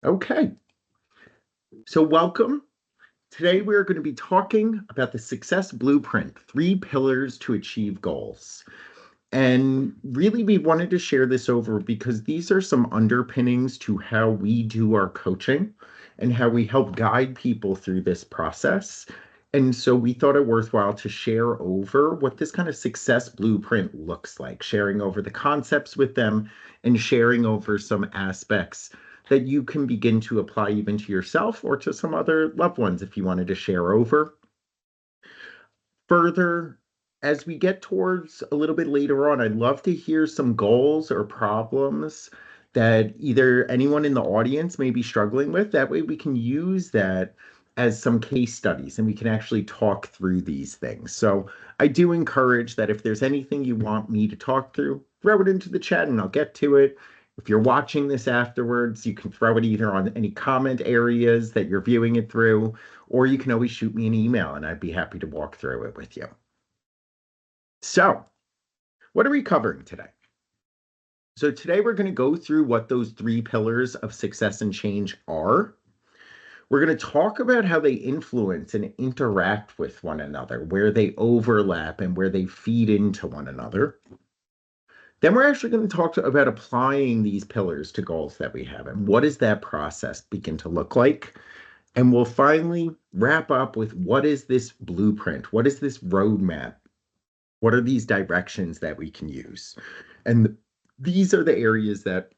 Okay, so welcome. Today we're going to be talking about the success blueprint, 3 pillars to achieve goals. And really, we wanted to share this over because these are some underpinnings to how we do our coaching and how we help guide people through this process. And so we thought it worthwhile to share over what this kind of success blueprint looks like, sharing over the concepts with them and sharing over some aspects that you can begin to apply even to yourself or to some other loved ones if you wanted to share over. Further, as we get towards a little bit later on, I'd love to hear some goals or problems that either anyone in the audience may be struggling with. That way we can use that as some case studies and we can actually talk through these things. So I do encourage that if there's anything you want me to talk through, throw it into the chat and I'll get to it. If you're watching this afterwards, you can throw it either on any comment areas that you're viewing it through, or you can always shoot me an email and I'd be happy to walk through it with you. So, what are we covering today? So, today we're going to go through what those 3 pillars of success and change are. We're going to talk about how they influence and interact with one another, where they overlap and where they feed into one another. Then we're actually going to talk about applying these pillars to goals that we have and what does that process begin to look like. And we'll finally wrap up with what is this blueprint? What is this roadmap? What are these directions that we can use? And these are the areas that,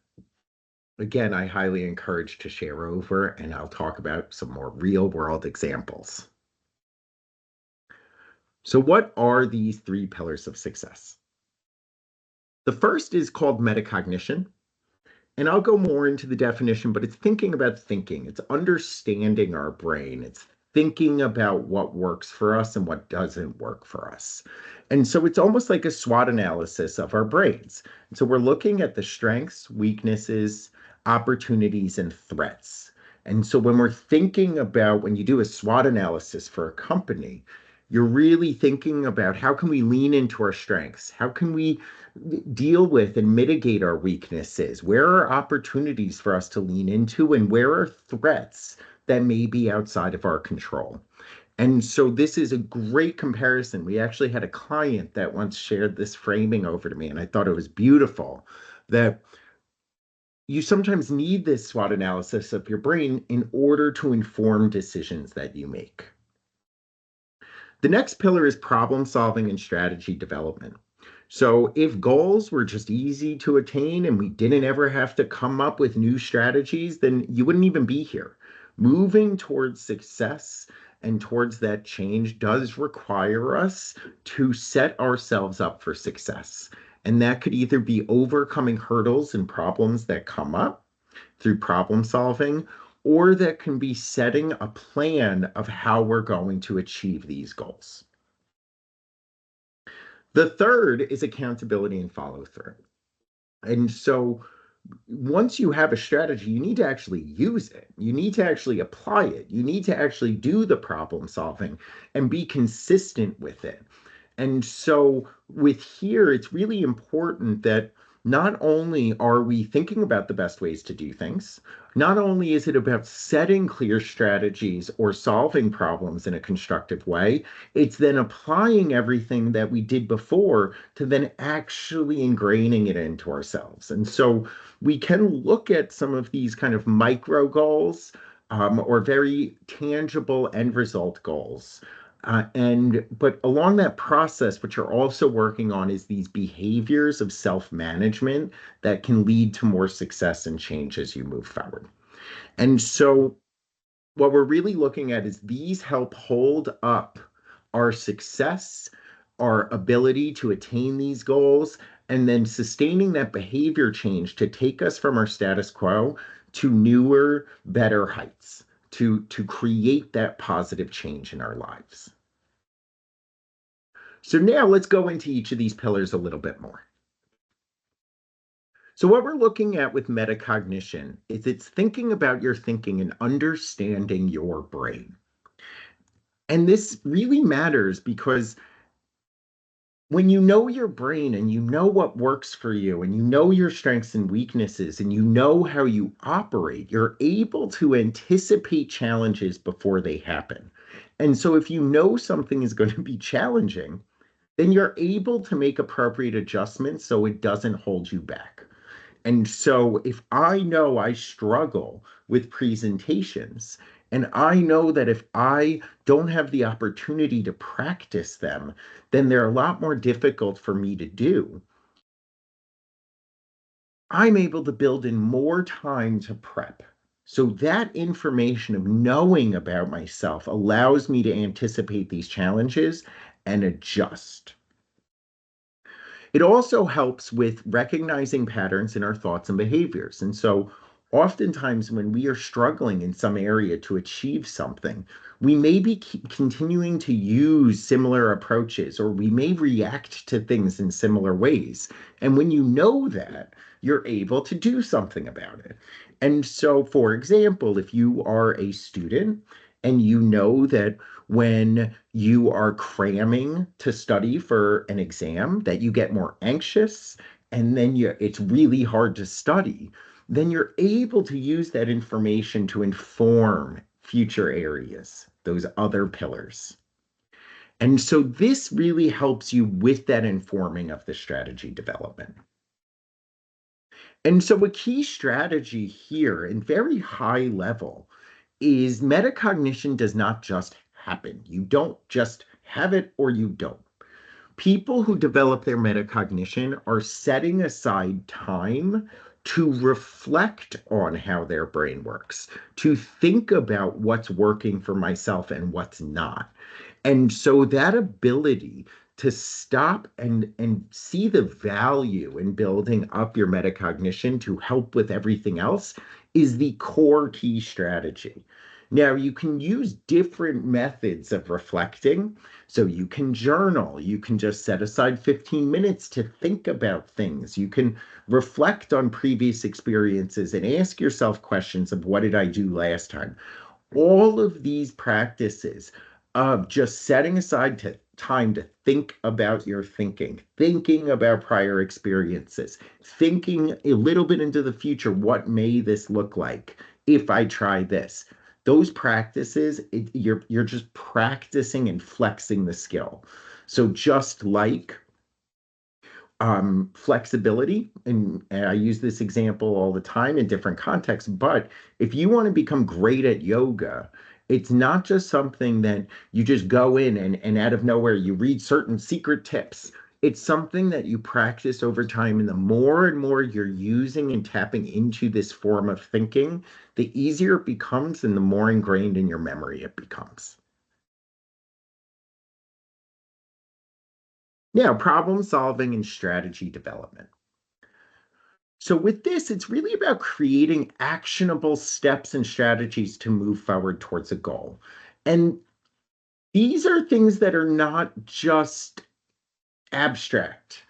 again, I highly encourage to share over, and I'll talk about some more real world examples. So, what are these 3 pillars of success? The first is called metacognition. And I'll go more into the definition, but it's thinking about thinking. It's understanding our brain. It's thinking about what works for us and what doesn't work for us. And so it's almost like a SWOT analysis of our brains. And so we're looking at the strengths, weaknesses, opportunities, and threats. And so when we're thinking about when you do a SWOT analysis for a company, you're really thinking about how can we lean into our strengths? How can we deal with and mitigate our weaknesses? Where are opportunities for us to lean into, and where are threats that may be outside of our control? And so this is a great comparison. We actually had a client that once shared this framing over to me, and I thought it was beautiful that you sometimes need this SWOT analysis of your brain in order to inform decisions that you make. The next pillar is problem solving and strategy development. So if goals were just easy to attain and we didn't ever have to come up with new strategies, then you wouldn't even be here. Moving towards success and towards that change does require us to set ourselves up for success. And that could either be overcoming hurdles and problems that come up through problem solving, or that can be setting a plan of how we're going to achieve these goals. The third is accountability and follow through. And so once you have a strategy, you need to actually use it. You need to actually apply it. You need to actually do the problem solving and be consistent with it. And so with here, it's really important that not only are we thinking about the best ways to do things, not only is it about setting clear strategies or solving problems in a constructive way, it's then applying everything that we did before to then actually ingraining it into ourselves. And so we can look at some of these kind of micro goals or very tangible end result goals. But along that process, what you're also working on is these behaviors of self-management that can lead to more success and change as you move forward. And so what we're really looking at is these help hold up our success, our ability to attain these goals, and then sustaining that behavior change to take us from our status quo to newer, better heights, to create that positive change in our lives. So now let's go into each of these pillars a little bit more. So what we're looking at with metacognition is it's thinking about your thinking and understanding your brain. And this really matters because when you know your brain and you know what works for you and you know your strengths and weaknesses and you know how you operate, you're able to anticipate challenges before they happen. And so if you know something is going to be challenging, then you're able to make appropriate adjustments so it doesn't hold you back. And so if I know I struggle with presentations, and I know that if I don't have the opportunity to practice them, then they're a lot more difficult for me to do. I'm able to build in more time to prep. So that information of knowing about myself allows me to anticipate these challenges and adjust. It also helps with recognizing patterns in our thoughts and behaviors. And so, oftentimes, when we are struggling in some area to achieve something, we may be continuing to use similar approaches, or we may react to things in similar ways. And when you know that, you're able to do something about it. And so, for example, if you are a student and you know that when you are cramming to study for an exam that you get more anxious and then it's really hard to study, then you're able to use that information to inform future areas, those other pillars. And so this really helps you with that informing of the strategy development. And so a key strategy here in very high level is metacognition does not just happen. You don't just have it or you don't. People who develop their metacognition are setting aside time to reflect on how their brain works, to think about what's working for myself and what's not. And so that ability to stop and see the value in building up your metacognition to help with everything else is the core key strategy. Now, you can use different methods of reflecting. So you can journal, you can just set aside 15 minutes to think about things. You can reflect on previous experiences and ask yourself questions of what did I do last time? All of these practices of just setting aside time to think about your thinking, thinking about prior experiences, thinking a little bit into the future, what may this look like if I try this? Those practices, you're just practicing and flexing the skill. So just like flexibility, and I use this example all the time in different contexts, but if you want to become great at yoga, it's not just something that you just go in and out of nowhere you read certain secret tips. It's something that you practice over time, and the more and more you're using and tapping into this form of thinking, the easier it becomes and the more ingrained in your memory it becomes. Now, problem solving and strategy development. So, with this, it's really about creating actionable steps and strategies to move forward towards a goal. And these are things that are not just abstract.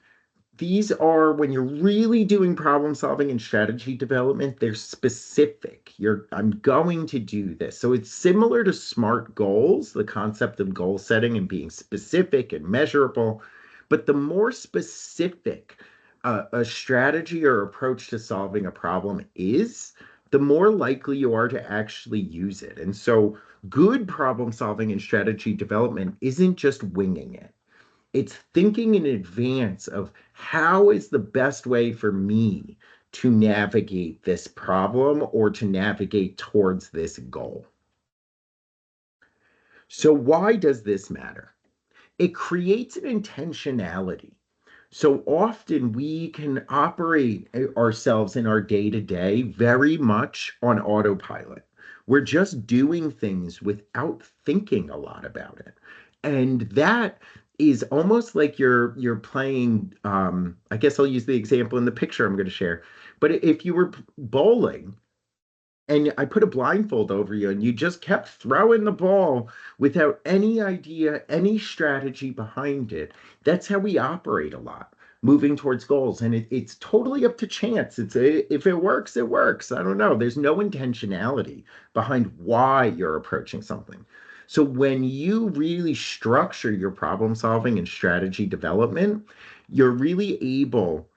These are when you're really doing problem solving and strategy development, they're specific. I'm going to do this. So it's similar to SMART goals, the concept of goal setting and being specific and measurable. But the more specific a strategy or approach to solving a problem is, the more likely you are to actually use it. And so good problem solving and strategy development isn't just winging it. It's thinking in advance of how is the best way for me to navigate this problem or to navigate towards this goal. So, why does this matter? It creates an intentionality. So often we can operate ourselves in our day to day very much on autopilot. We're just doing things without thinking a lot about it. And that is almost like you're playing I guess I'll use the example in the picture I'm going to share. But if you were bowling and I put a blindfold over you and you just kept throwing the ball without any idea, any strategy behind it. That's how we operate a lot, moving towards goals. And it's totally up to chance. If it works, it works. I don't know. There's no intentionality behind why you're approaching something. So when you really structure your problem solving and strategy development, you're really able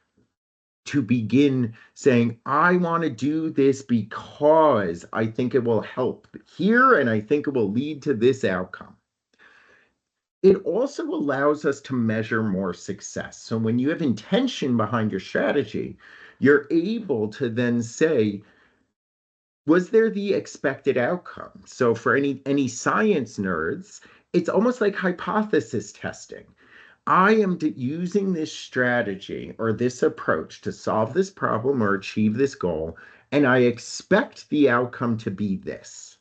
to begin saying, I want to do this because I think it will help here and I think it will lead to this outcome. It also allows us to measure more success. So when you have intention behind your strategy, you're able to then say, was there the expected outcome? So for any science nerds, it's almost like hypothesis testing. I am using this strategy or this approach to solve this problem or achieve this goal, and I expect the outcome to be this.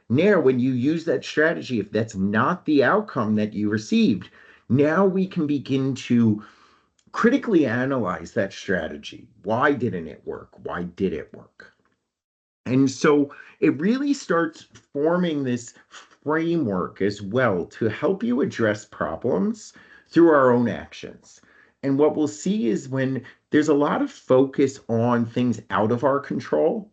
Now, when you use that strategy, if that's not the outcome that you received, now we can begin to critically analyze that strategy. Why didn't it work? Why did it work? And so it really starts forming this framework as well to help you address problems through our own actions. And what we'll see is when there's a lot of focus on things out of our control,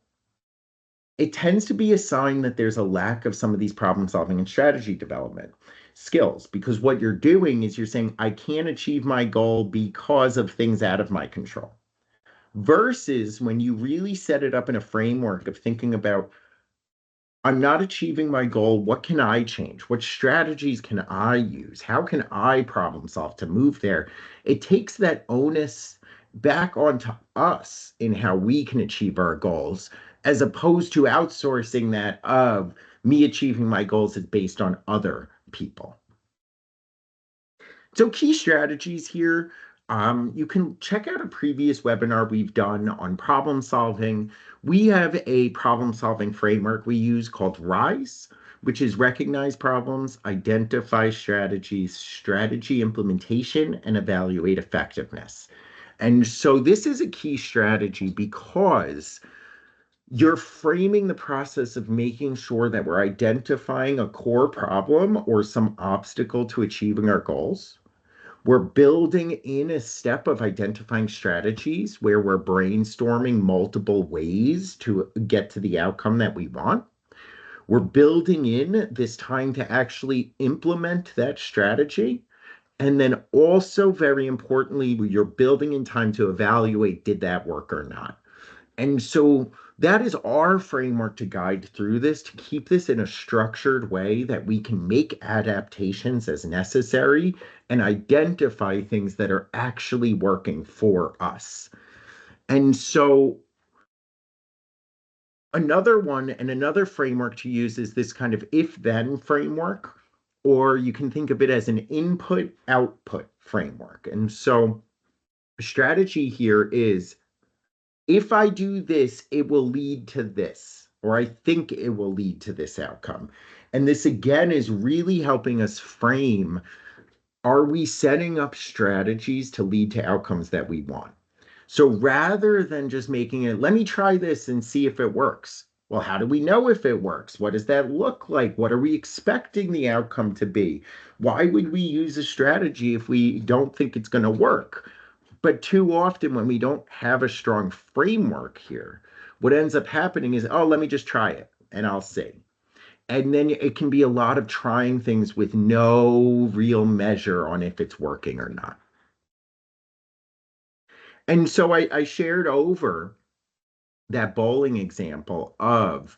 it tends to be a sign that there's a lack of some of these problem solving and strategy development skills. Because what you're doing is you're saying, I can't achieve my goal because of things out of my control. Versus when you really set it up in a framework of thinking about, I'm not achieving my goal. What can I change? What strategies can I use? How can I problem solve to move there? It takes that onus back onto us in how we can achieve our goals, as opposed to outsourcing that of me achieving my goals is based on other people. So key strategies here, you can check out a previous webinar we've done on problem solving. We have a problem solving framework we use called RISE, which is recognize problems, identify strategies, strategy implementation, and evaluate effectiveness. And so this is a key strategy because you're framing the process of making sure that we're identifying a core problem or some obstacle to achieving our goals. We're building in a step of identifying strategies where we're brainstorming multiple ways to get to the outcome that we want. We're building in this time to actually implement that strategy. And then also, very importantly, you're building in time to evaluate, did that work or not? And so that is our framework to guide through this, to keep this in a structured way that we can make adaptations as necessary and identify things that are actually working for us. And so another one and another framework to use is this kind of if-then framework, or you can think of it as an input-output framework. And so strategy here is, if I do this, it will lead to this, or I think it will lead to this outcome. And this again is really helping us frame, are we setting up strategies to lead to outcomes that we want? So rather than just making it, let me try this and see if it works. Well, how do we know if it works? What does that look like? What are we expecting the outcome to be? Why would we use a strategy if we don't think it's going to work? But too often, when we don't have a strong framework here, what ends up happening is, oh, let me just try it and I'll see. And then it can be a lot of trying things with no real measure on if it's working or not. And so I shared over that bowling example of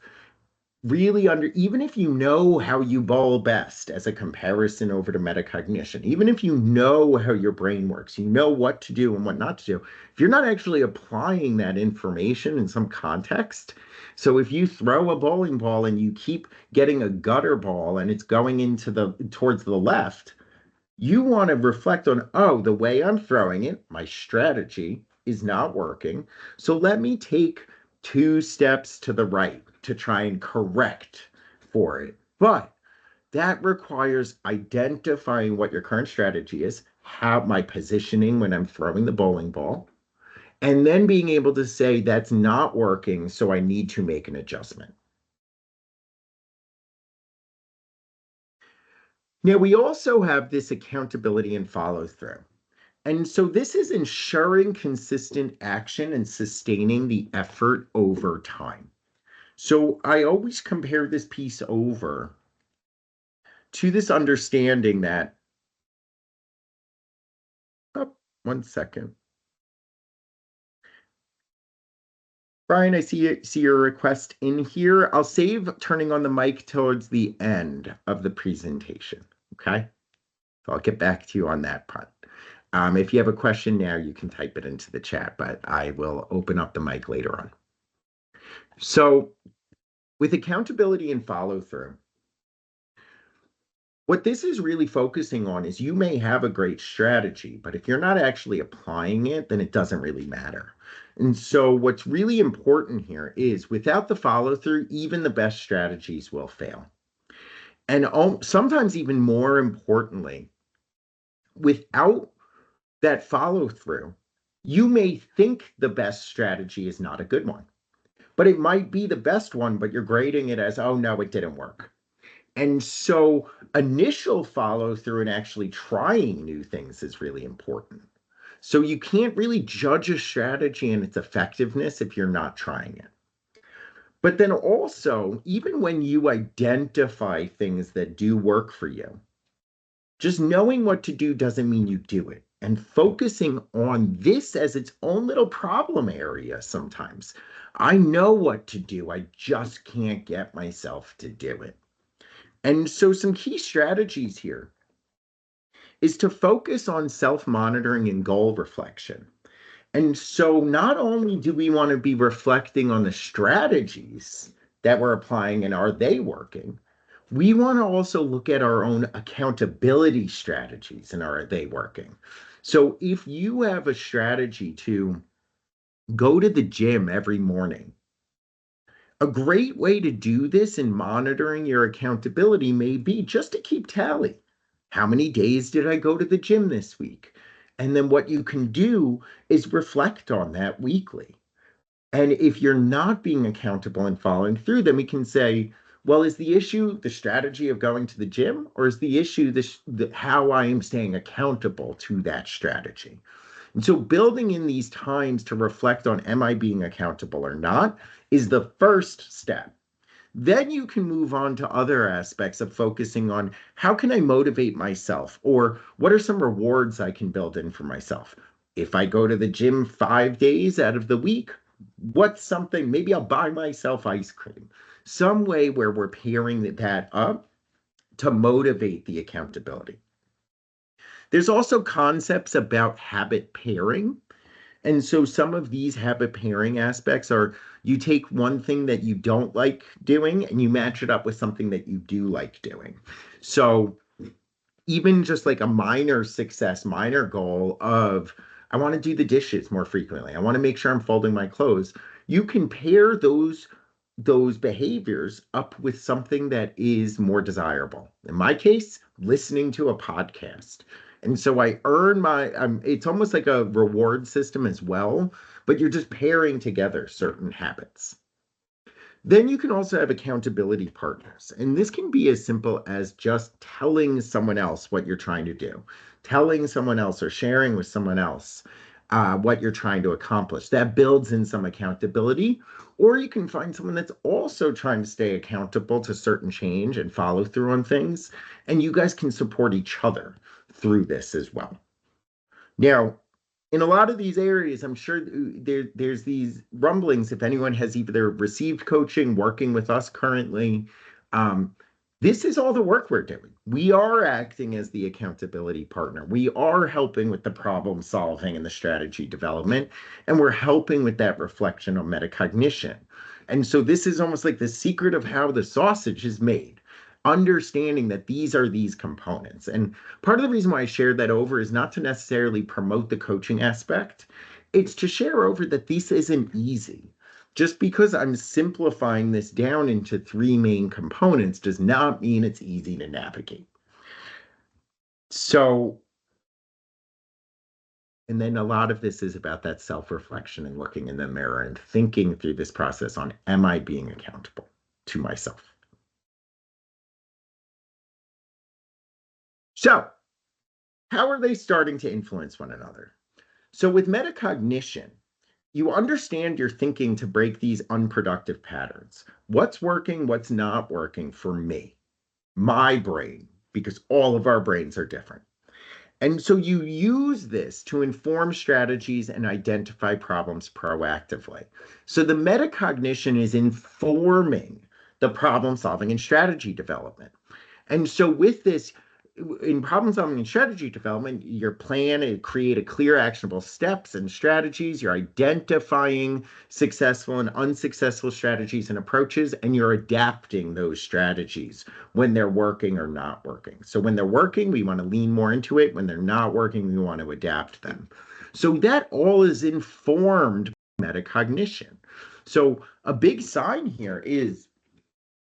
really even if you know how you bowl best as a comparison over to metacognition, even if you know how your brain works, you know what to do and what not to do, if you're not actually applying that information in some context. So if you throw a bowling ball and you keep getting a gutter ball and it's going towards the left, you want to reflect on, oh, the way I'm throwing it, my strategy is not working. So let me take 2 steps to the right to try and correct for it. But that requires identifying what your current strategy is, how my positioning when I'm throwing the bowling ball, and then being able to say that's not working, so I need to make an adjustment. Now, we also have this accountability and follow through. And so this is ensuring consistent action and sustaining the effort over time. So I always compare this piece over to this understanding that, oh, 1 second. Brian, I see your request in here. I'll save turning on the mic towards the end of the presentation. Okay. So I'll get back to you on that part. If you have a question now, you can type it into the chat, but I will open up the mic later on. So with accountability and follow through, what this is really focusing on is you may have a great strategy, but if you're not actually applying it, then it doesn't really matter. And so what's really important here is without the follow through, even the best strategies will fail. And sometimes even more importantly, without that follow through, you may think the best strategy is not a good one, but it might be the best one, but you're grading it as, oh no, it didn't work. And so initial follow through and actually trying new things is really important. So you can't really judge a strategy and its effectiveness if you're not trying it. But then also, even when you identify things that do work for you, just knowing what to do doesn't mean you do it. And focusing on this as its own little problem area sometimes. I know what to do, I just can't get myself to do it. And so some key strategies here is to focus on self-monitoring and goal reflection. And so not only do we want to be reflecting on the strategies that we're applying and are they working, we want to also look at our own accountability strategies and are they working. So if you have a strategy to go to the gym every morning, a great way to do this in monitoring your accountability may be just to keep tally. How many days did I go to the gym this week? And then what you can do is reflect on that weekly. And if you're not being accountable and following through, then we can say, well, is the issue the strategy of going to the gym, or is the issue how I am staying accountable to that strategy? And so building in these times to reflect on, am I being accountable or not, is the first step. Then you can move on to other aspects of focusing on how can I motivate myself, or what are some rewards I can build in for myself? If I go to the gym 5 days out of the week, what's something, maybe I'll buy myself ice cream. Some way where we're pairing that up to motivate the accountability. There's also concepts about habit pairing. And so some of these habit pairing aspects are you take one thing that you don't like doing and you match it up with something that you do like doing. So even just like a minor success, minor goal of, I want to do the dishes more frequently. I want to make sure I'm folding my clothes. You can pair those behaviors up with something that is more desirable. In my case, listening to a podcast. And so I earn it's almost like a reward system as well, but you're just pairing together certain habits. Then you can also have accountability partners. And this can be as simple as just telling someone else what you're trying to do, telling someone else or sharing with someone else what you're trying to accomplish. That builds in some accountability. Or you can find someone that's also trying to stay accountable to certain change and follow through on things. And you guys can support each other through this as well. Now, in a lot of these areas, I'm sure there's these rumblings. If anyone has either received coaching, working with us currently, this is all the work we're doing. We are acting as the accountability partner. We are helping with the problem solving and the strategy development, and we're helping with that reflection on metacognition. And so this is almost like the secret of how the sausage is made, understanding that these are these components. And part of the reason why I shared that over is not to necessarily promote the coaching aspect. It's to share over that this isn't easy. Just because I'm simplifying this down into 3 main components does not mean it's easy to navigate. So, and then a lot of this is about that self-reflection and looking in the mirror and thinking through this process on, am I being accountable to myself? So, how are they starting to influence one another? So with metacognition, you understand your thinking to break these unproductive patterns. What's working, what's not working for me, my brain, because all of our brains are different. And so you use this to inform strategies and identify problems proactively. So the metacognition is informing the problem solving and strategy development. And so with this, in problem solving and strategy development, your plan is create a clear actionable steps and strategies. You're identifying successful and unsuccessful strategies and approaches, and you're adapting those strategies when they're working or not working. So when they're working, we want to lean more into it. When they're not working, we want to adapt them. So that all is informed by metacognition. So a big sign here is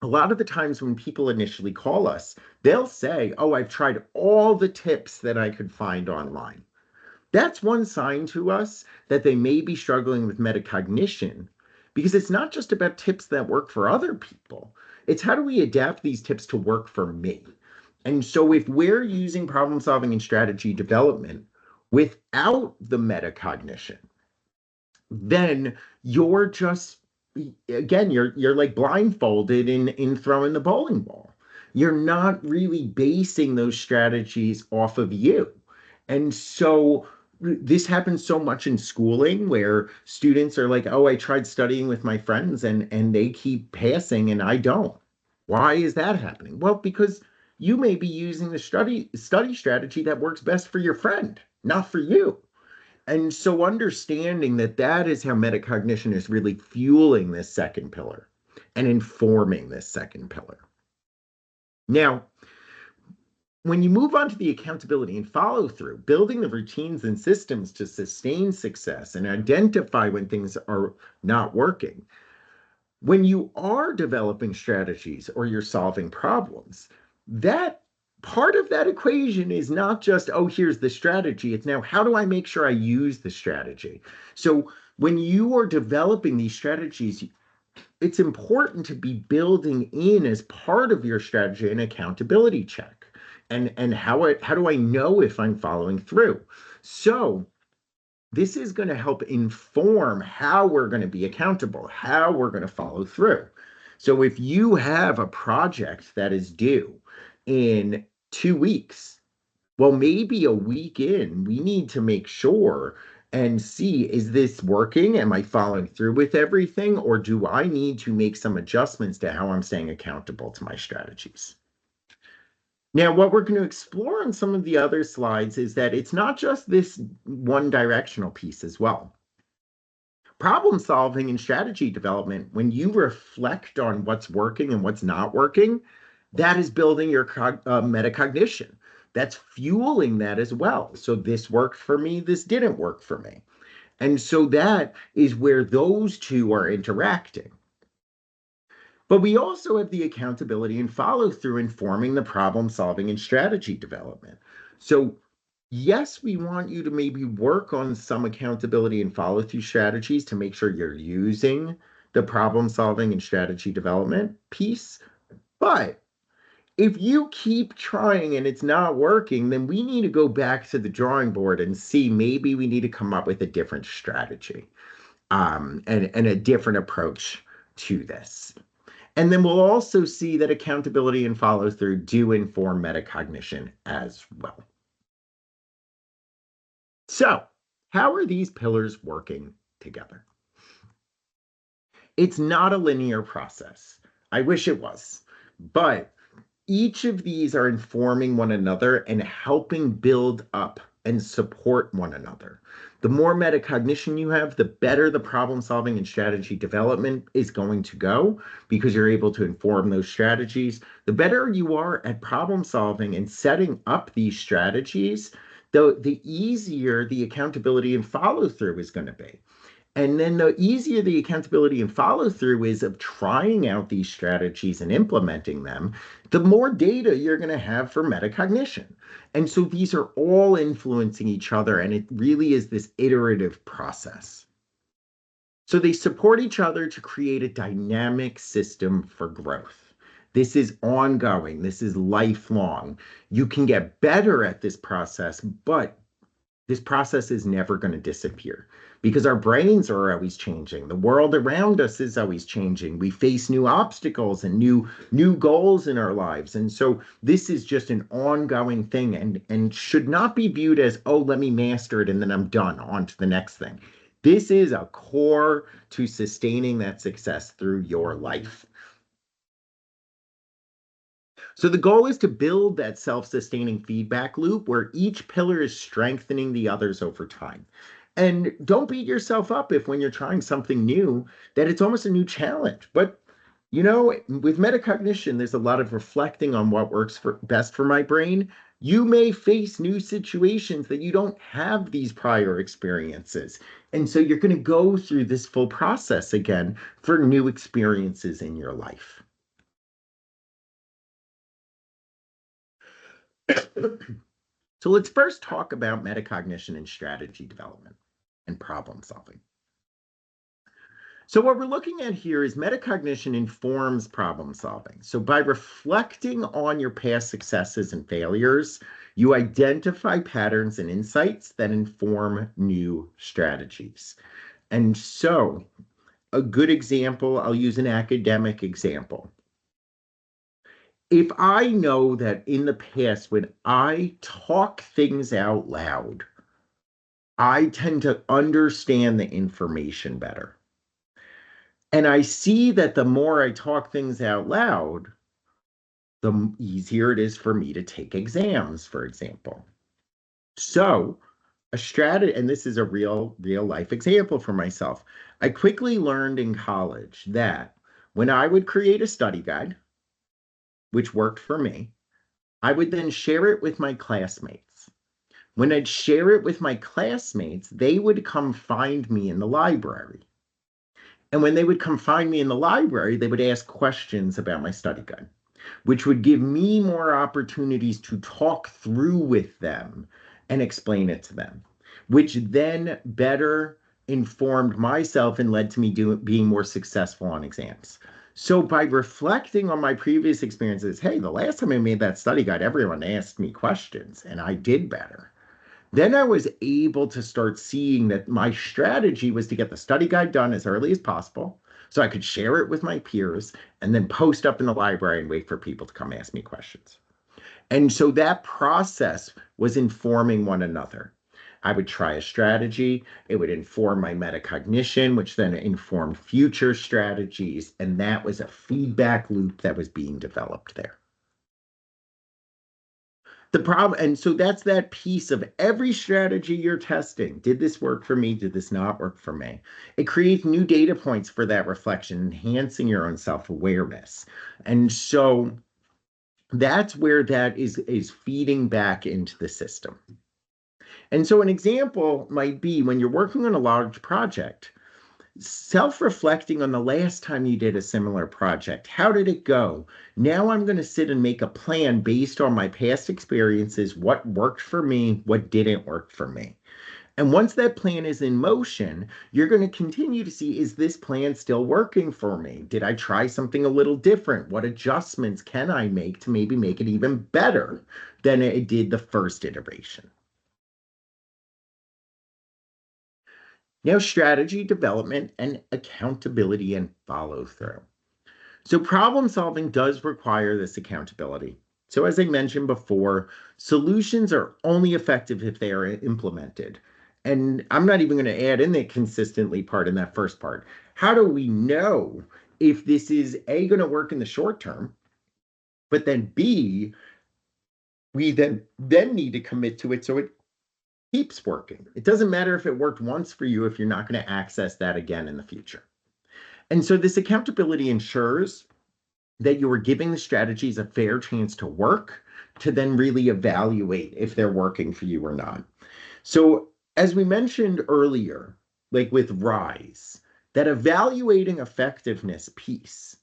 a lot of the times when people initially call us, they'll say, oh, I've tried all the tips that I could find online. That's one sign to us that they may be struggling with metacognition, because it's not just about tips that work for other people. It's how do we adapt these tips to work for me? And so if we're using problem solving and strategy development without the metacognition, then you're just, again, you're like blindfolded in throwing the bowling ball. You're not really basing those strategies off of you. And so this happens so much in schooling where students are like, oh, I tried studying with my friends and they keep passing and I don't. Why is that happening? Well, because you may be using the study strategy that works best for your friend, not for you. And so understanding that that is how metacognition is really fueling this second pillar and informing this second pillar. Now, when you move on to the accountability and follow through, building the routines and systems to sustain success and identify when things are not working, when you are developing strategies or you're solving problems, that part of that equation is not just, oh, here's the strategy. It's now, how do I make sure I use the strategy? So when you are developing these strategies, it's important to be building in as part of your strategy an accountability check. And how do I know if I'm following through? So this is going to help inform how we're going to be accountable, how we're going to follow through. So if you have a project that is due in 2 weeks, well, maybe a week in, we need to make sure and see, is this working? Am I following through with everything? Or do I need to make some adjustments to how I'm staying accountable to my strategies? Now, what we're going to explore on some of the other slides is that it's not just this one directional piece as well. Problem solving and strategy development, when you reflect on what's working and what's not working, that is building your metacognition. That's fueling that as well. So this worked for me, this didn't work for me. And so that is where those two are interacting. But we also have the accountability and follow through informing the problem solving and strategy development. So yes, we want you to maybe work on some accountability and follow through strategies to make sure you're using the problem solving and strategy development piece. But if you keep trying and it's not working, then we need to go back to the drawing board and see, maybe we need to come up with a different strategy and a different approach to this. And then we'll also see that accountability and follow through do inform metacognition as well. So, how are these pillars working together? It's not a linear process. I wish it was, but each of these are informing one another and helping build up and support one another. The more metacognition you have, the better the problem solving and strategy development is going to go, because you're able to inform those strategies. The better you are at problem solving and setting up these strategies, the easier the accountability and follow through is going to be. And then the easier the accountability and follow through is of trying out these strategies and implementing them, the more data you're going to have for metacognition. And so these are all influencing each other, and it really is this iterative process. So they support each other to create a dynamic system for growth. This is ongoing. This is lifelong. You can get better at this process, but this process is never going to disappear, because our brains are always changing. The world around us is always changing. We face new obstacles and new goals in our lives. And so this is just an ongoing thing and should not be viewed as, oh, let me master it and then I'm done, on to the next thing. This is a core to sustaining that success through your life. So the goal is to build that self-sustaining feedback loop where each pillar is strengthening the others over time. And don't beat yourself up if when you're trying something new, that it's almost a new challenge. But with metacognition, there's a lot of reflecting on what works best for my brain. You may face new situations that you don't have these prior experiences. And so you're going to go through this full process again for new experiences in your life. So let's first talk about metacognition and strategy development and problem solving. So what we're looking at here is metacognition informs problem solving. So by reflecting on your past successes and failures, you identify patterns and insights that inform new strategies. And so a good example, I'll use an academic example. If I know that in the past, when I talk things out loud, I tend to understand the information better. And I see that the more I talk things out loud, the easier it is for me to take exams, for example. So a strategy, and this is a real life example for myself. I quickly learned in college that when I would create a study guide, which worked for me, I would then share it with my classmates. When I'd share it with my classmates, they would come find me in the library. And when they would come find me in the library, they would ask questions about my study guide, which would give me more opportunities to talk through with them and explain it to them, which then better informed myself and led to me being more successful on exams. So by reflecting on my previous experiences, hey, the last time I made that study guide, everyone asked me questions and I did better. Then I was able to start seeing that my strategy was to get the study guide done as early as possible so I could share it with my peers and then post up in the library and wait for people to come ask me questions. And so that process was informing one another. I would try a strategy, it would inform my metacognition, which then informed future strategies. And that was a feedback loop that was being developed there. The problem, and so that's that piece of every strategy you're testing. Did this work for me? Did this not work for me? It creates new data points for that reflection, enhancing your own self-awareness. And so that's where that is feeding back into the system. And so an example might be when you're working on a large project, self-reflecting on the last time you did a similar project. How did it go? Now I'm going to sit and make a plan based on my past experiences, what worked for me, what didn't work for me. And once that plan is in motion, you're going to continue to see, is this plan still working for me? Did I try something a little different? What adjustments can I make to maybe make it even better than it did the first iteration? Now, strategy development and accountability and follow through. So problem solving does require this accountability. So as I mentioned before, solutions are only effective if they are implemented. And I'm not even going to add in the consistently part in that first part. How do we know if this is A, going to work in the short term, but then B, we then need to commit to it so it keeps working. It doesn't matter if it worked once for you if you're not going to access that again in the future. And so this accountability ensures that you are giving the strategies a fair chance to work to then really evaluate if they're working for you or not. So as we mentioned earlier, like with RISE, that evaluating effectiveness piece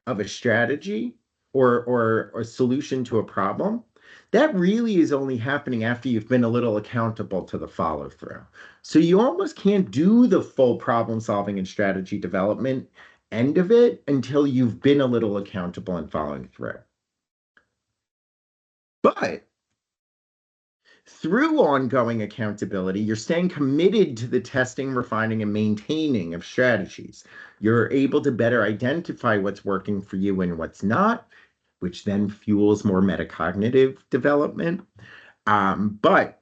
of a strategy or a solution to a problem, that really is only happening after you've been a little accountable to the follow through. So you almost can't do the full problem solving and strategy development end of it until you've been a little accountable and following through. But Through ongoing accountability, you're staying committed to the testing, refining, and maintaining of strategies. You're able to better identify what's working for you and what's not, which then fuels more metacognitive development. But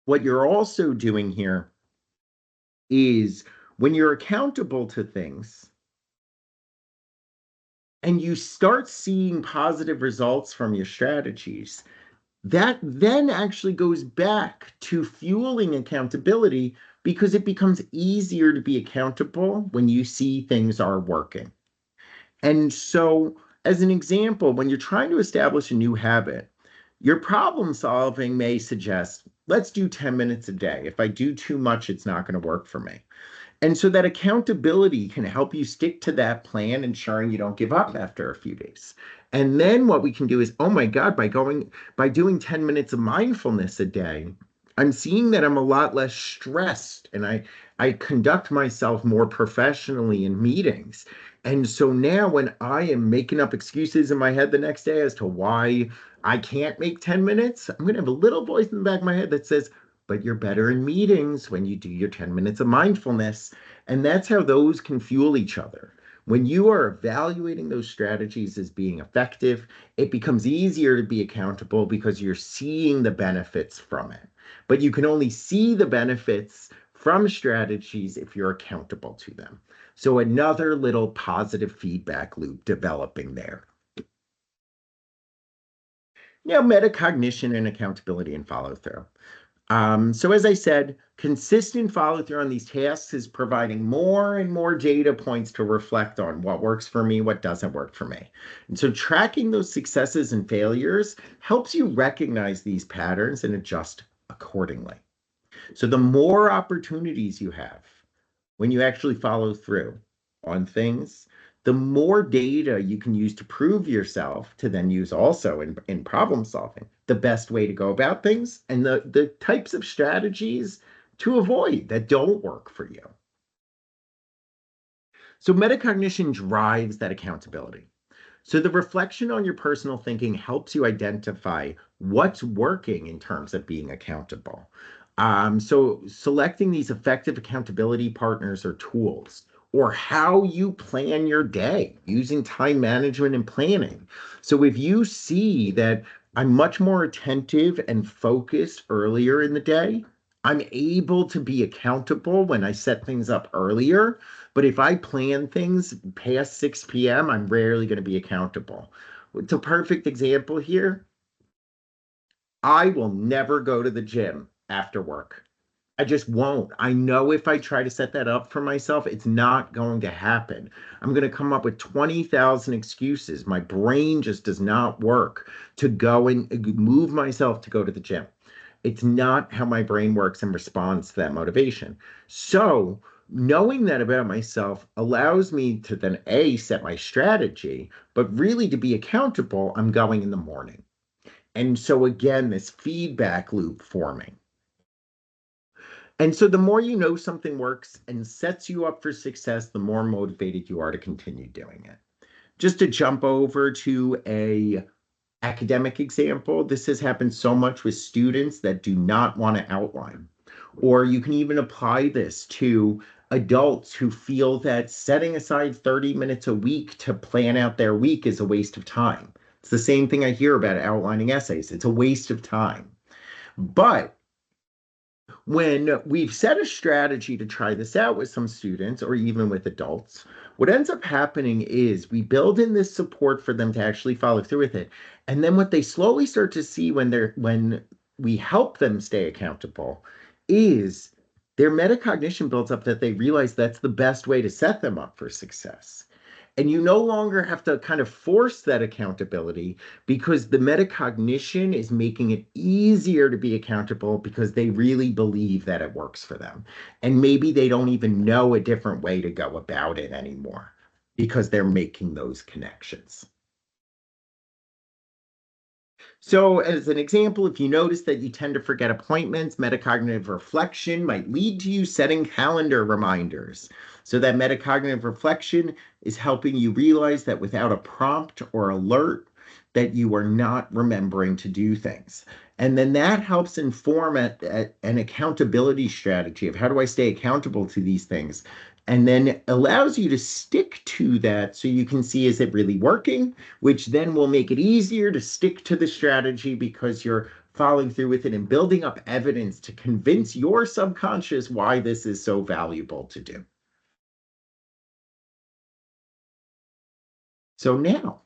what you're also doing here is when you're accountable to things and you start seeing positive results from your strategies, that then actually goes back to fueling accountability because it becomes easier to be accountable when you see things are working. And so, as an example, when you're trying to establish a new habit, your problem solving may suggest, let's do 10 minutes a day. If I do too much, it's not going to work for me. And so that accountability can help you stick to that plan, ensuring you don't give up after a few days. And then what we can do is, oh my God, by doing 10 minutes of mindfulness a day, I'm seeing that I'm a lot less stressed and I conduct myself more professionally in meetings. And so now when I am making up excuses in my head the next day as to why I can't make 10 minutes, I'm going to have a little voice in the back of my head that says, but you're better in meetings when you do your 10 minutes of mindfulness. And that's how those can fuel each other. When you are evaluating those strategies as being effective, it becomes easier to be accountable because you're seeing the benefits from it. But you can only see the benefits from strategies if you're accountable to them. So another little positive feedback loop developing there. Now, metacognition and accountability and follow through. So as I said, consistent follow through on these tasks is providing more and more data points to reflect on what works for me, what doesn't work for me. And so tracking those successes and failures helps you recognize these patterns and adjust accordingly. So the more opportunities you have when you actually follow through on things, the more data you can use to prove yourself to then use also in problem solving, the best way to go about things, and the types of strategies to avoid that don't work for you. So metacognition drives that accountability. So the reflection on your personal thinking helps you identify what's working in terms of being accountable. So selecting these effective accountability partners or tools, or how you plan your day using time management and planning. So if you see that I'm much more attentive and focused earlier in the day, I'm able to be accountable when I set things up earlier. But if I plan things past 6 p.m., I'm rarely going to be accountable. It's a perfect example here. I will never go to the gym after work. I just won't. I know if I try to set that up for myself, it's not going to happen. I'm going to come up with 20,000 excuses. My brain just does not work to go and move myself to go to the gym. It's not how my brain works and responds to that motivation. So, knowing that about myself allows me to then A, set my strategy, but really to be accountable, I'm going in the morning. And so, again, this feedback loop forming. And so, the more you know something works and sets you up for success, the more motivated you are to continue doing it. Just to jump over to a academic example, this has happened so much with students that do not want to outline. Or you can even apply this to adults who feel that setting aside 30 minutes a week to plan out their week is a waste of time. It's the same thing I hear about outlining essays. It's a waste of time. But when we've set a strategy to try this out with some students or even with adults, what ends up happening is we build in this support for them to actually follow through with it. And then what they slowly start to see when we help them stay accountable is their metacognition builds up that they realize that's the best way to set them up for success. And you no longer have to kind of force that accountability because the metacognition is making it easier to be accountable because they really believe that it works for them. And maybe they don't even know a different way to go about it anymore because they're making those connections. So, as an example, if you notice that you tend to forget appointments, metacognitive reflection might lead to you setting calendar reminders. So, that metacognitive reflection is helping you realize that without a prompt or alert, that you are not remembering to do things. And then that helps inform an accountability strategy of how do I stay accountable to these things? And then allows you to stick to that so you can see, is it really working? Which then will make it easier to stick to the strategy because you're following through with it and building up evidence to convince your subconscious why this is so valuable to do. So now,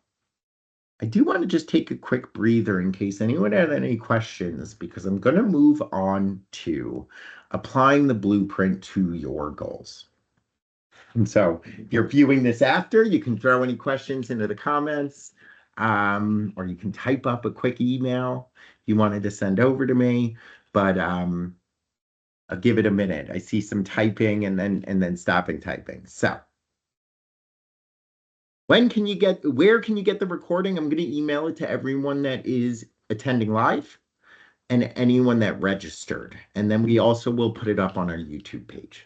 I do want to just take a quick breather in case anyone had any questions, because I'm going to move on to applying the blueprint to your goals. And so if you're viewing this after, you can throw any questions into the comments, or you can type up a quick email if you wanted to send over to me. But I'll give it a minute. I see some typing and then stopping typing. So where can you get the recording? I'm going to email it to everyone that is attending live and anyone that registered. And then we also will put it up on our YouTube page.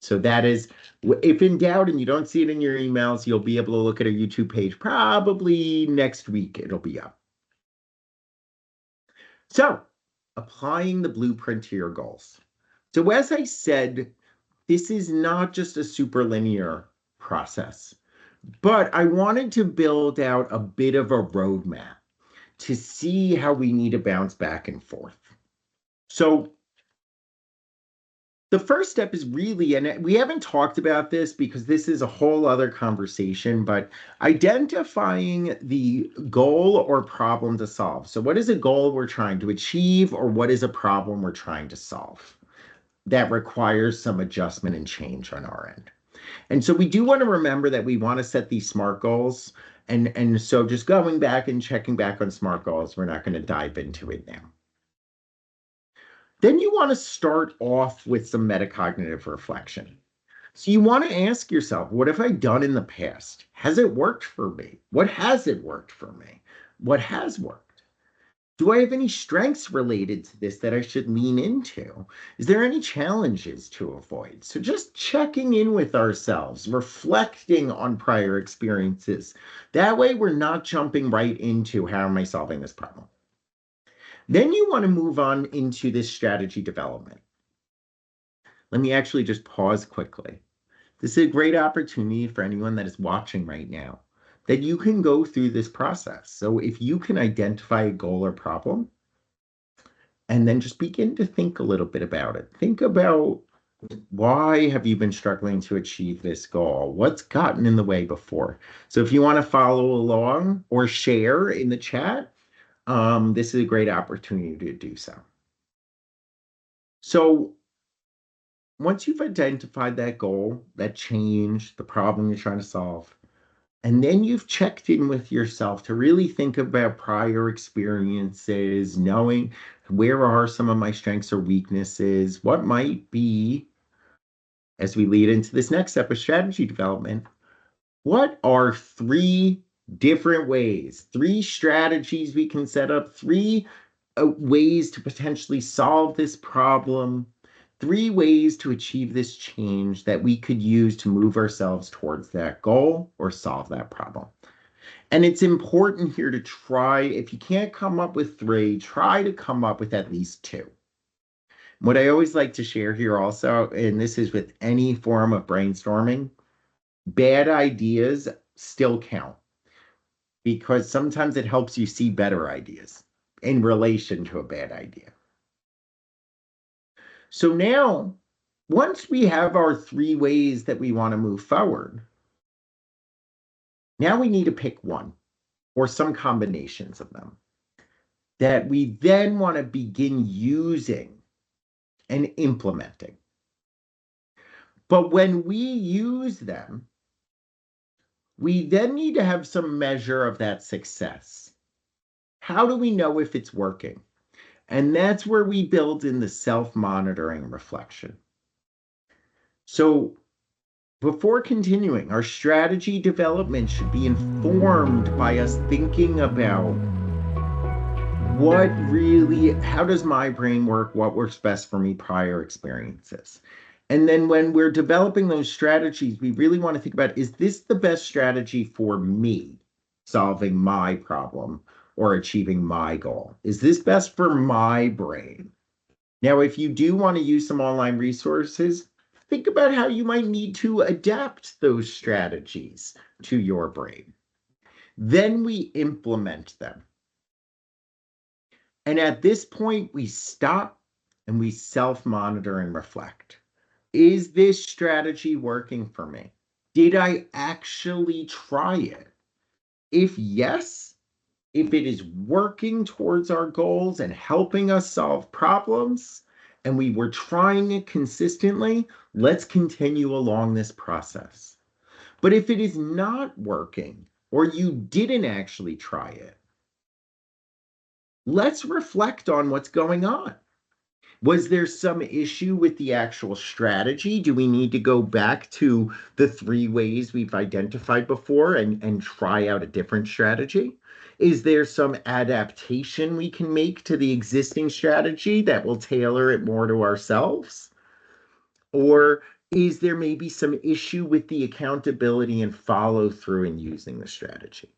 So that is, if in doubt and you don't see it in your emails, you'll be able to look at our YouTube page probably next week. It'll be up. So applying the blueprint to your goals. So as I said, this is not just a super linear process, but I wanted to build out a bit of a roadmap to see how we need to bounce back and forth. So the first step is really, and we haven't talked about this because this is a whole other conversation, but identifying the goal or problem to solve. So what is a goal we're trying to achieve, or what is a problem we're trying to solve that requires some adjustment and change on our end? And so we do want to remember that we want to set these SMART goals. And so just going back and checking back on SMART goals, we're not going to dive into it now. Then you want to start off with some metacognitive reflection. So you want to ask yourself, what have I done in the past? Has it worked for me? What hasn't worked for me? What has worked? Do I have any strengths related to this that I should lean into? Is there any challenges to avoid? So just checking in with ourselves, reflecting on prior experiences. That way we're not jumping right into how am I solving this problem? Then you want to move on into this strategy development. Let me actually just pause quickly. This is a great opportunity for anyone that is watching right now, that you can go through this process. So if you can identify a goal or problem, and then just begin to think a little bit about it. Think about, why have you been struggling to achieve this goal? What's gotten in the way before? So if you want to follow along or share in the chat, this is a great opportunity to do so. So once you've identified that goal, that change, the problem you're trying to solve, and then you've checked in with yourself to really think about prior experiences, knowing where are some of my strengths or weaknesses, what might be, as we lead into this next step of strategy development, what are 3 different ways, 3 strategies we can set up, 3 ways to potentially solve this problem, 3 ways to achieve this change that we could use to move ourselves towards that goal or solve that problem. And it's important here to try, if you can't come up with 3, try to come up with at least 2. What I always like to share here also, and this is with any form of brainstorming, bad ideas still count, because sometimes it helps you see better ideas in relation to a bad idea. So now, once we have our 3 ways that we want to move forward, now we need to pick one or some combinations of them that we then want to begin using and implementing. But when we use them, we then need to have some measure of that success. How do we know if it's working? And that's where we build in the self-monitoring reflection. So before continuing, our strategy development should be informed by us thinking about how does my brain work? What works best for me, prior experiences. And then when we're developing those strategies, we really want to think about, is this the best strategy for me solving my problem or achieving my goal? Is this best for my brain? Now, if you do want to use some online resources, think about how you might need to adapt those strategies to your brain. Then we implement them. And at this point, we stop and we self-monitor and reflect. Is this strategy working for me? Did I actually try it? If yes, if it is working towards our goals and helping us solve problems, and we were trying it consistently, let's continue along this process. But if it is not working, or you didn't actually try it, let's reflect on what's going on. Was there some issue with the actual strategy? Do we need to go back to the 3 ways we've identified before and try out a different strategy? Is there some adaptation we can make to the existing strategy that will tailor it more to ourselves? Or is there maybe some issue with the accountability and follow through in using the strategy?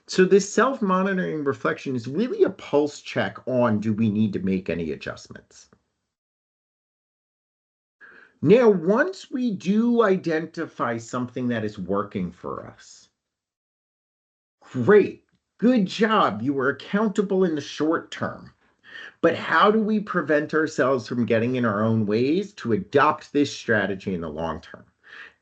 So this self-monitoring reflection is really a pulse check on, do we need to make any adjustments? Now, once we do identify something that is working for us, great, good job, you were accountable in the short term. But how do we prevent ourselves from getting in our own ways to adopt this strategy in the long term?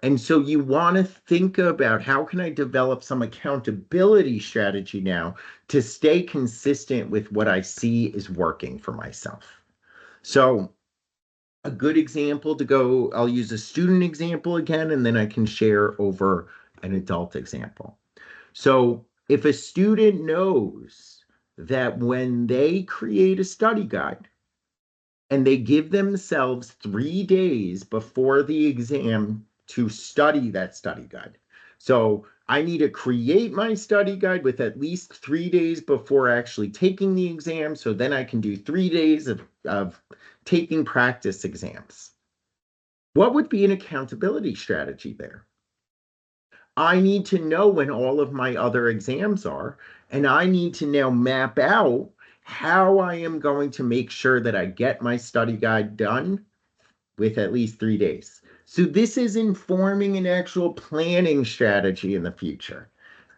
And so you want to think about, how can I develop some accountability strategy now to stay consistent with what I see is working for myself? So a good example to go, I'll use a student example again, and then I can share over an adult example. So if a student knows that when they create a study guide and they give themselves 3 days before the exam to study that study guide. So I need to create my study guide with at least 3 days before actually taking the exam. So then I can do 3 days of taking practice exams. What would be an accountability strategy there? I need to know when all of my other exams are, and I need to now map out how I am going to make sure that I get my study guide done with at least 3 days. So this is informing an actual planning strategy in the future.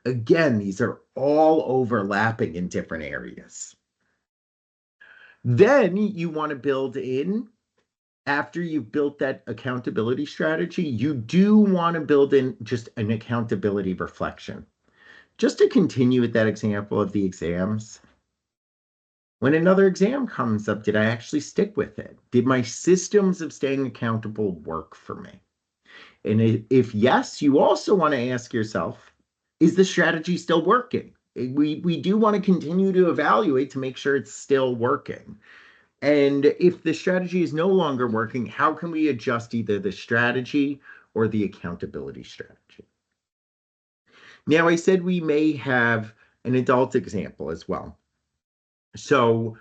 Again, these are all overlapping in different areas. Then you want to build in, after you've built that accountability strategy, you do want to build in just an accountability reflection. Just to continue with that example of the exams, when another exam comes up, did I actually stick with it? Did my systems of staying accountable work for me? And if yes, you also want to ask yourself, is the strategy still working? We do want to continue to evaluate to make sure it's still working. And if the strategy is no longer working, how can we adjust either the strategy or the accountability strategy? Now, I said we may have an adult example as well. So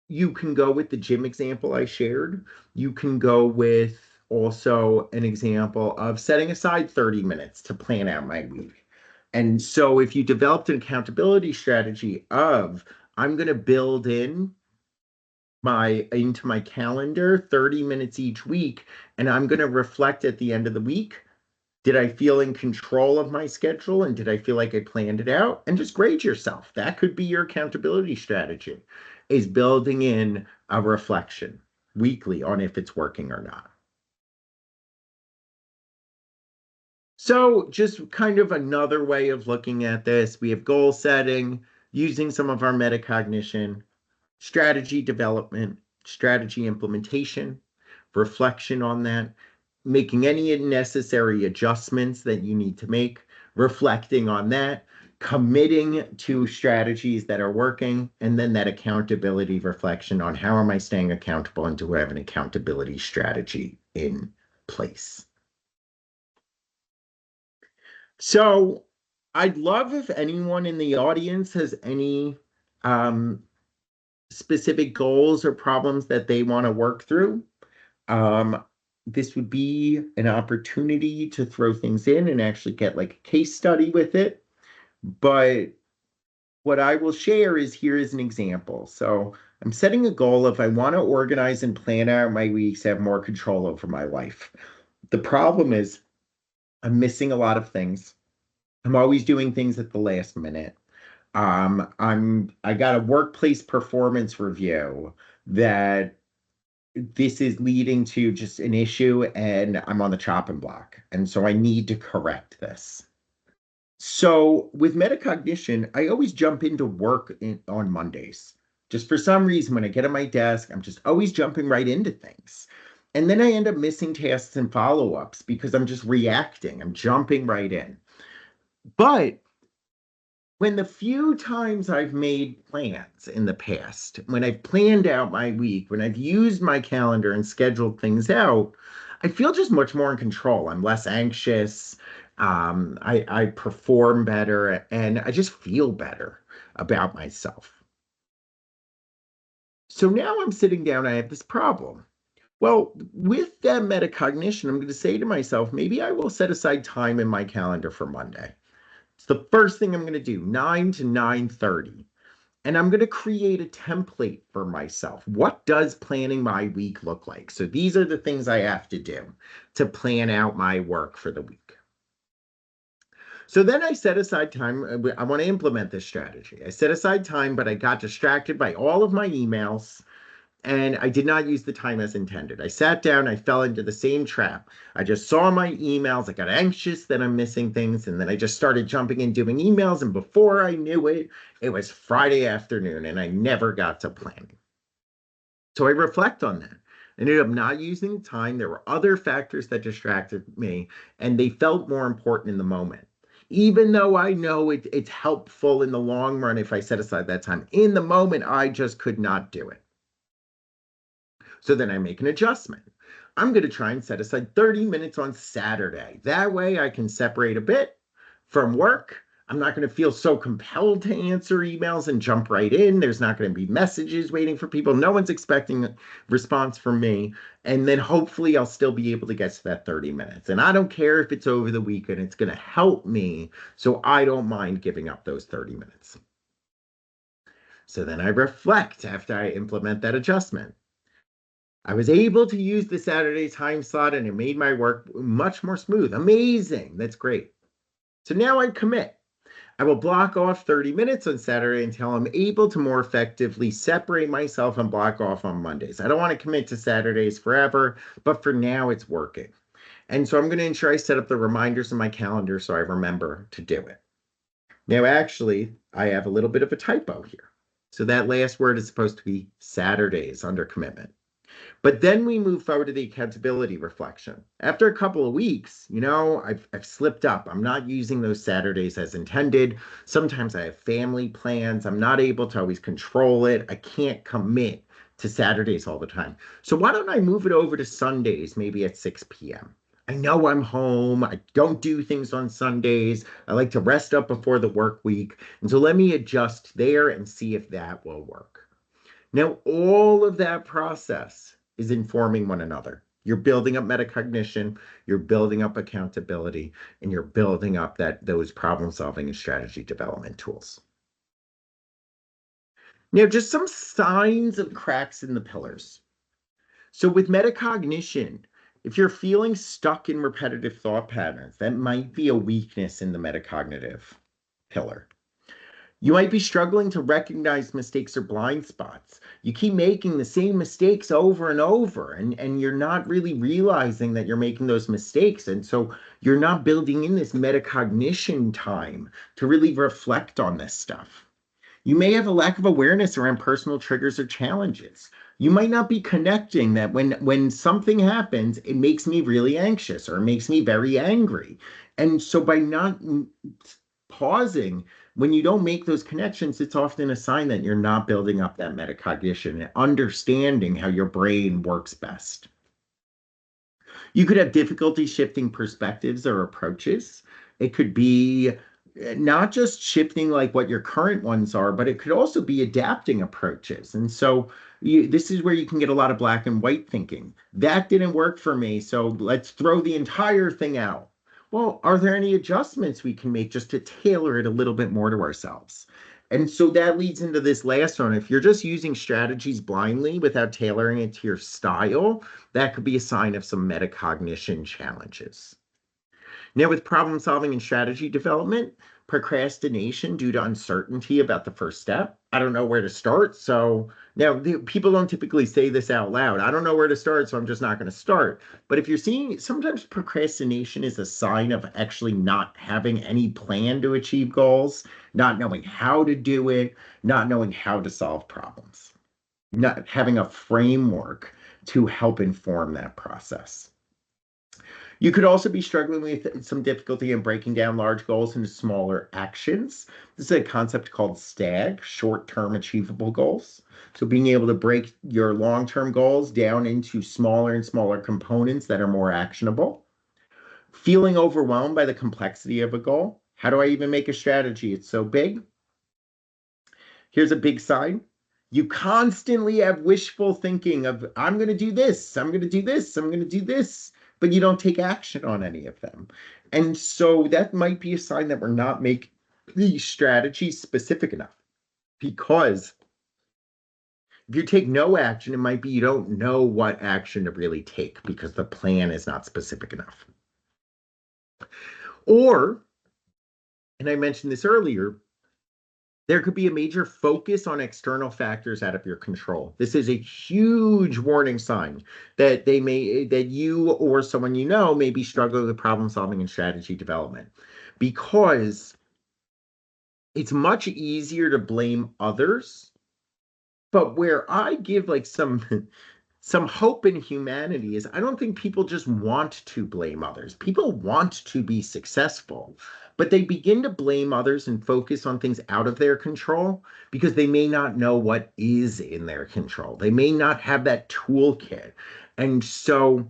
you can go with the gym example I shared. You can go with also an example of setting aside 30 minutes to plan out my week. And so if you developed an accountability strategy of, I'm going to build into my calendar 30 minutes each week, and I'm going to reflect at the end of the week, did I feel in control of my schedule, and did I feel like I planned it out? And just grade yourself. That could be your accountability strategy, is building in a reflection weekly on if it's working or not. So just kind of another way of looking at this, we have goal setting, using some of our metacognition, strategy development, strategy implementation, reflection on that, making any necessary adjustments that you need to make, reflecting on that, committing to strategies that are working, and then that accountability reflection on, how am I staying accountable, and do I have an accountability strategy in place? So I'd love if anyone in the audience has any specific goals or problems that they want to work through. This would be an opportunity to throw things in and actually get like a case study with it. But what I will share is here is an example. So I'm setting a goal if I want to organize and plan out my weeks, have more control over my life. The problem is I'm missing a lot of things. I'm always doing things at the last minute. I got a workplace performance review that this is leading to just an issue and I'm on the chopping block. And so I need to correct this. So with metacognition, I always jump into work on Mondays. Just for some reason, when I get at my desk, I'm just always jumping right into things. And then I end up missing tasks and follow-ups because I'm just reacting. I'm jumping right in. But when the few times I've made plans in the past, when I've planned out my week, when I've used my calendar and scheduled things out, I feel just much more in control. I'm less anxious. I perform better and I just feel better about myself. So now I'm sitting down, I have this problem. Well, with that metacognition, I'm going to say to myself, maybe I will set aside time in my calendar for Monday. It's the first thing I'm going to do, 9 to 9:30. And I'm going to create a template for myself. What does planning my week look like? So these are the things I have to do to plan out my work for the week. So then I set aside time. I want to implement this strategy. I set aside time, but I got distracted by all of my emails and I did not use the time as intended. I sat down, I fell into the same trap. I just saw my emails, I got anxious that I'm missing things, and then I just started jumping in doing emails, and before I knew it, it was Friday afternoon, and I never got to planning. So I reflect on that. I ended up not using the time. There were other factors that distracted me, and they felt more important in the moment. Even though I know it's helpful in the long run if I set aside that time, in the moment, I just could not do it. So then I make an adjustment. I'm going to try and set aside 30 minutes on Saturday. That way I can separate a bit from work. I'm not going to feel so compelled to answer emails and jump right in. There's not going to be messages waiting for people. No one's expecting a response from me. And then hopefully I'll still be able to get to that 30 minutes. And I don't care if it's over the weekend. It's going to help me. So I don't mind giving up those 30 minutes. So then I reflect after I implement that adjustment. I was able to use the Saturday time slot and it made my work much more smooth. Amazing. That's great. So now I commit. I will block off 30 minutes on Saturday until I'm able to more effectively separate myself and block off on Mondays. I don't want to commit to Saturdays forever, but for now it's working. And so I'm going to ensure I set up the reminders in my calendar so I remember to do it. Now, actually, I have a little bit of a typo here. So that last word is supposed to be Saturdays under commitment. But then we move forward to the accountability reflection. After a couple of weeks, I've slipped up. I'm not using those Saturdays as intended. Sometimes I have family plans. I'm not able to always control it. I can't commit to Saturdays all the time. So why don't I move it over to Sundays, maybe at 6 p.m.? I know I'm home. I don't do things on Sundays. I like to rest up before the work week. And so let me adjust there and see if that will work. Now, all of that process is informing one another. You're building up metacognition, you're building up accountability, and you're building up those problem solving and strategy development tools. Now, just some signs of cracks in the pillars. So with metacognition, if you're feeling stuck in repetitive thought patterns, that might be a weakness in the metacognitive pillar. You might be struggling to recognize mistakes or blind spots. You keep making the same mistakes over and over, and you're not really realizing that you're making those mistakes. And so you're not building in this metacognition time to really reflect on this stuff. You may have a lack of awareness around personal triggers or challenges. You might not be connecting that when something happens, it makes me really anxious or it makes me very angry. And so by not pausing, when you don't make those connections, it's often a sign that you're not building up that metacognition and understanding how your brain works best. You could have difficulty shifting perspectives or approaches. It could be not just shifting like what your current ones are, but it could also be adapting approaches. And so this is where you can get a lot of black and white thinking. That didn't work for me, so let's throw the entire thing out. well, are there any adjustments we can make just to tailor it a little bit more to ourselves? And so that leads into this last one. If you're just using strategies blindly without tailoring it to your style, that could be a sign of some metacognition challenges. Now, with problem solving and strategy development, procrastination due to uncertainty about the first step. I don't know where to start. So now people don't typically say this out loud. I don't know where to start, so I'm just not going to start. But if you're seeing, sometimes procrastination is a sign of actually not having any plan to achieve goals, not knowing how to do it, not knowing how to solve problems, not having a framework to help inform that process. You could also be struggling with some difficulty in breaking down large goals into smaller actions. This is a concept called STAG, short-term achievable goals. So being able to break your long-term goals down into smaller and smaller components that are more actionable. Feeling overwhelmed by the complexity of a goal. How do I even make a strategy? It's so big. Here's a big sign. You constantly have wishful thinking of, I'm going to do this, I'm going to do this, I'm going to do this, but you don't take action on any of them. And so that might be a sign that we're not making these strategies specific enough. Because if you take no action, it might be you don't know what action to really take because the plan is not specific enough. Or, and I mentioned this earlier, there could be a major focus on external factors out of your control. This is a huge warning sign that you or someone you know may be struggling with problem solving and strategy development, because it's much easier to blame others. But where I give like some hope in humanity is I don't think people just want to blame others. People want to be successful, but they begin to blame others and focus on things out of their control because they may not know what is in their control. They may not have that toolkit. And so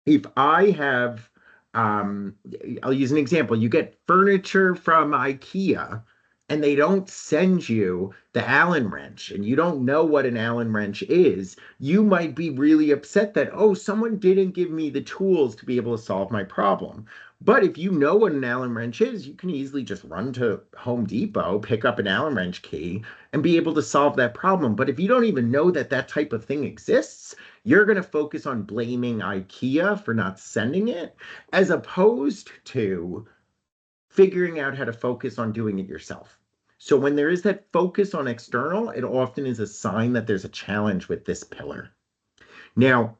if I have, I'll use an example. You get furniture from IKEA and they don't send you the Allen wrench and you don't know what an Allen wrench is, you might be really upset that, oh, someone didn't give me the tools to be able to solve my problem. But if you know what an Allen wrench is, you can easily just run to Home Depot, pick up an Allen wrench key, and be able to solve that problem. But if you don't even know that that type of thing exists, you're going to focus on blaming IKEA for not sending it, as opposed to figuring out how to focus on doing it yourself. So when there is that focus on external, it often is a sign that there's a challenge with this pillar. Now,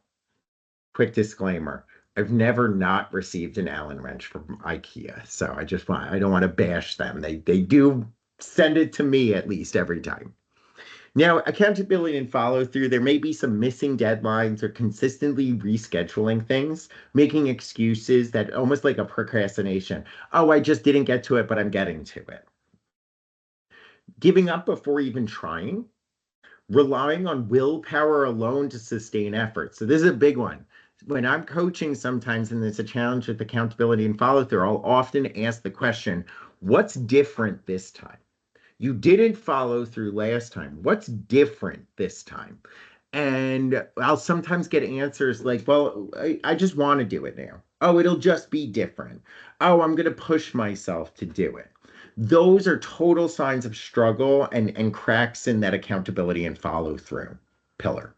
quick disclaimer. I've never not received an Allen wrench from IKEA. So I don't want to bash them. They do send it to me at least every time. Now, accountability and follow through, there may be some missing deadlines or consistently rescheduling things, making excuses that almost like a procrastination. Oh, I just didn't get to it, but I'm getting to it. Giving up before even trying, relying on willpower alone to sustain effort. So this is a big one. When I'm coaching sometimes, and it's a challenge with accountability and follow through, I'll often ask the question, what's different this time? You didn't follow through last time. What's different this time? And I'll sometimes get answers like, well, I just want to do it now. Oh, it'll just be different. Oh, I'm going to push myself to do it. Those are total signs of struggle and cracks in that accountability and follow through pillar.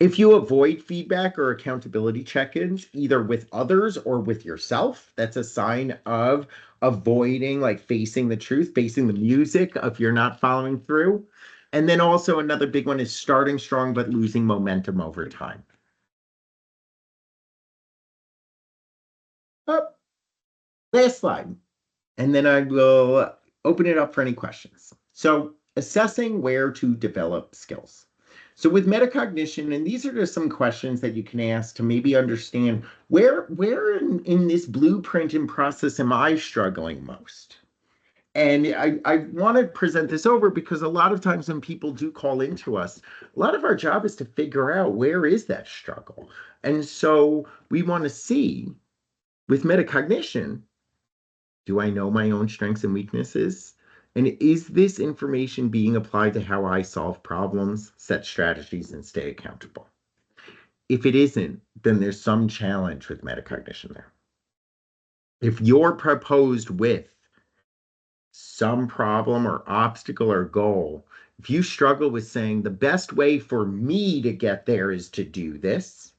If you avoid feedback or accountability check-ins, either with others or with yourself, that's a sign of avoiding, like facing the truth, facing the music if you're not following through. And then also another big one is starting strong but losing momentum over time. Oh, last slide. And then I will open it up for any questions. So assessing where to develop skills. So with metacognition, and these are just some questions that you can ask to maybe understand where in this blueprint and process am I struggling most? And I want to present this over because a lot of times when people do call into us, a lot of our job is to figure out where is that struggle. And so we want to see with metacognition, do I know my own strengths and weaknesses? And is this information being applied to how I solve problems, set strategies, and stay accountable? If it isn't, then there's some challenge with metacognition there. If you're proposed with some problem or obstacle or goal, if you struggle with saying the best way for me to get there is to do this,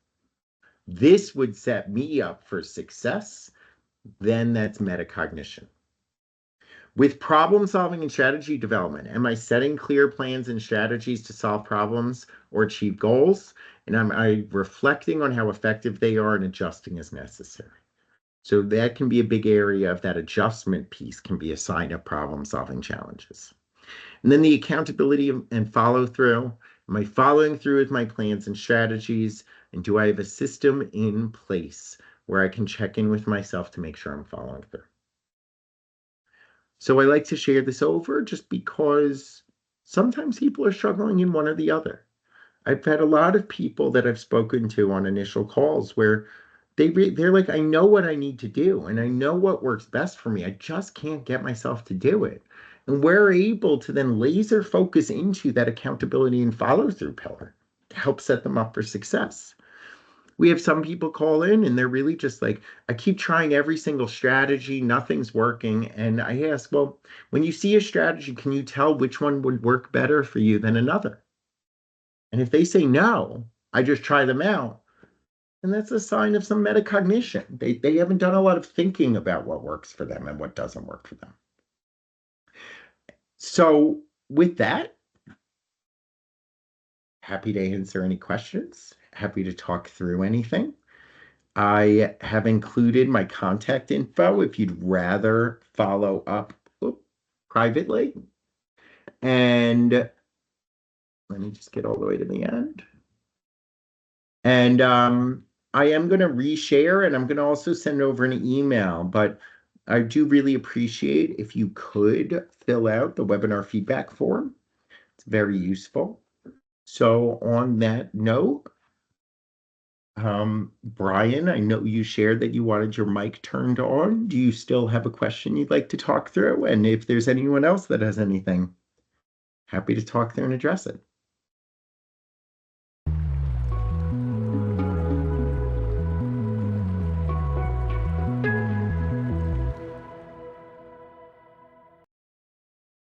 this would set me up for success, then that's metacognition. With problem solving and strategy development, am I setting clear plans and strategies to solve problems or achieve goals? And am I reflecting on how effective they are and adjusting as necessary? So that can be a big area of that adjustment piece, can be a sign of problem solving challenges. And then the accountability and follow through. Am I following through with my plans and strategies? And do I have a system in place where I can check in with myself to make sure I'm following through? So I like to share this over just because sometimes people are struggling in one or the other. I've had a lot of people that I've spoken to on initial calls where they're like, I know what I need to do and I know what works best for me. I just can't get myself to do it. And we're able to then laser focus into that accountability and follow through pillar to help set them up for success. We have some people call in and they're really just like, I keep trying every single strategy, nothing's working. And I ask, well, when you see a strategy, can you tell which one would work better for you than another? And if they say no, I just try them out. And that's a sign of some metacognition. They haven't done a lot of thinking about what works for them and what doesn't work for them. So with that, happy to answer any questions. Happy to talk through anything. I have included my contact info if you'd rather follow up privately. And let me just get all the way to the end. And I am going to reshare and I'm going to also send over an email, but I do really appreciate if you could fill out the webinar feedback form. It's very useful. So on that note, Brian, I know you shared that you wanted your mic turned on. Do you still have a question you'd like to talk through? And if there's anyone else that has anything, happy to talk through and address it.